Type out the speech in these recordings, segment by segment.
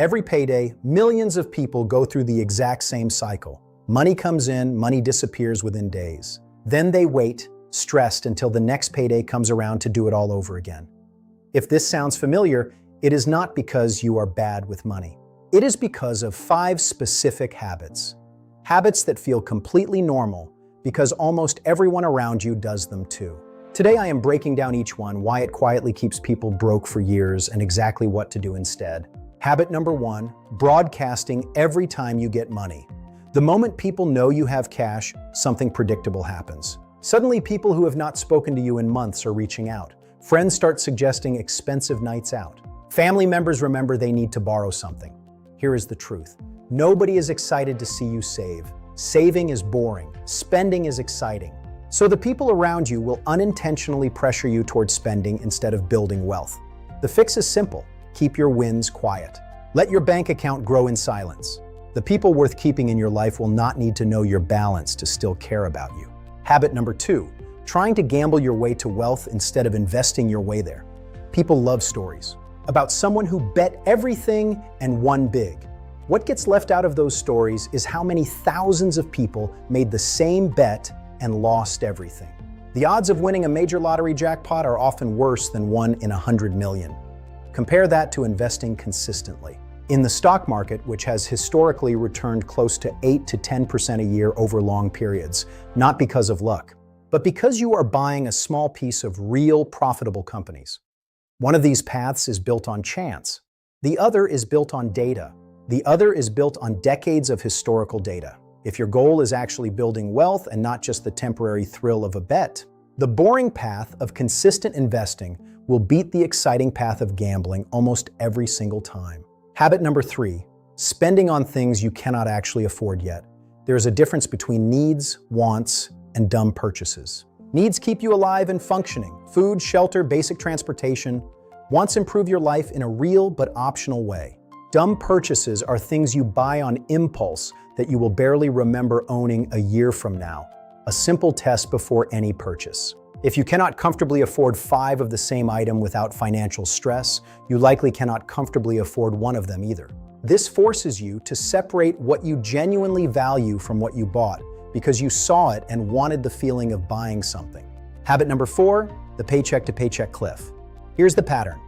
Every payday, millions of people go through the exact same cycle. Money comes in, money disappears within days. Then they wait, stressed until the next payday comes around to do it all over again. If this sounds familiar, it is not because you are bad with money. It is because of 5 specific habits. Habits that feel completely normal because almost everyone around you does them too. Today I am breaking down each one, why it quietly keeps people broke for years, and exactly what to do instead. Habit number 1, broadcasting every time you get money. The moment people know you have cash, something predictable happens. Suddenly, people who have not spoken to you in months are reaching out. Friends start suggesting expensive nights out. Family members remember they need to borrow something. Here is the truth. Nobody is excited to see you save. Saving is boring. Spending is exciting. So the people around you will unintentionally pressure you towards spending instead of building wealth. The fix is simple. Keep your wins quiet. Let your bank account grow in silence. The people worth keeping in your life will not need to know your balance to still care about you. Habit number 2, trying to gamble your way to wealth instead of investing your way there. People love stories about someone who bet everything and won big. What gets left out of those stories is how many thousands of people made the same bet and lost everything. The odds of winning a major lottery jackpot are often worse than 1 in 100 million. Compare that to investing consistently. In the stock market, which has historically returned close to 8 to 10% a year over long periods, not because of luck, but because you are buying a small piece of real profitable companies. One of these paths is built on chance. The other is built on data. The other is built on decades of historical data. If your goal is actually building wealth and not just the temporary thrill of a bet, the boring path of consistent investing will beat the exciting path of gambling almost every single time. Habit number 3, spending on things you cannot actually afford yet. There is a difference between needs, wants, and dumb purchases. Needs keep you alive and functioning. Food, shelter, basic transportation. Wants improve your life in a real but optional way. Dumb purchases are things you buy on impulse that you will barely remember owning a year from now. A simple test before any purchase. If you cannot comfortably afford 5 of the same item without financial stress, you likely cannot comfortably afford one of them either. This forces you to separate what you genuinely value from what you bought because you saw it and wanted the feeling of buying something. Habit number 4, the paycheck to paycheck cliff. Here's the pattern.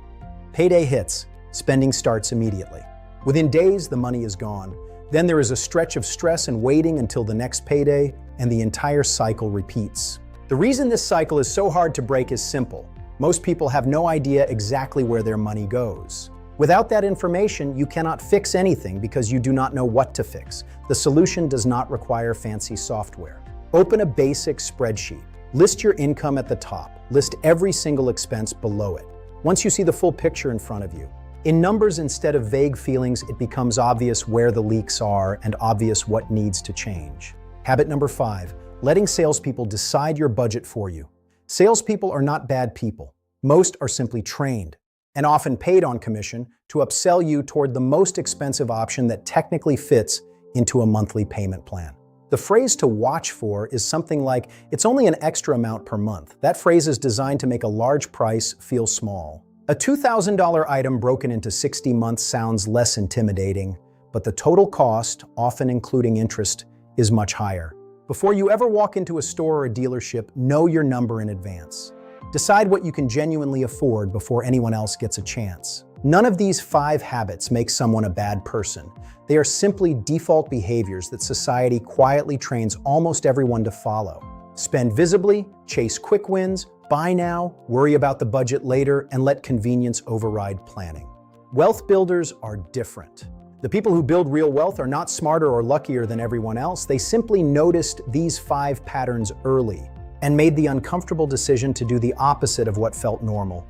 Payday hits, spending starts immediately. Within days, the money is gone. Then there is a stretch of stress and waiting until the next payday, and the entire cycle repeats. The reason this cycle is so hard to break is simple. Most people have no idea exactly where their money goes. Without that information, you cannot fix anything because you do not know what to fix. The solution does not require fancy software. Open a basic spreadsheet. List your income at the top. List every single expense below it. Once you see the full picture in front of you, in numbers instead of vague feelings, it becomes obvious where the leaks are and obvious what needs to change. Habit number 5, letting salespeople decide your budget for you. Salespeople are not bad people. Most are simply trained, and often paid on commission, to upsell you toward the most expensive option that technically fits into a monthly payment plan. The phrase to watch for is something like, "It's only an extra amount per month." That phrase is designed to make a large price feel small. A $2,000 item broken into 60 months sounds less intimidating, but the total cost, often including interest, is much higher. Before you ever walk into a store or a dealership, know your number in advance. Decide what you can genuinely afford before anyone else gets a chance. None of these 5 habits make someone a bad person. They are simply default behaviors that society quietly trains almost everyone to follow. Spend visibly, chase quick wins, buy now, worry about the budget later, and let convenience override planning. Wealth builders are different. The people who build real wealth are not smarter or luckier than everyone else. They simply noticed these 5 patterns early and made the uncomfortable decision to do the opposite of what felt normal.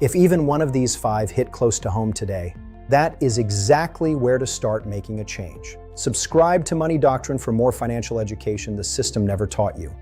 If even one of these 5 hit close to home today, that is exactly where to start making a change. Subscribe to Money Doctrine for more financial education the system never taught you.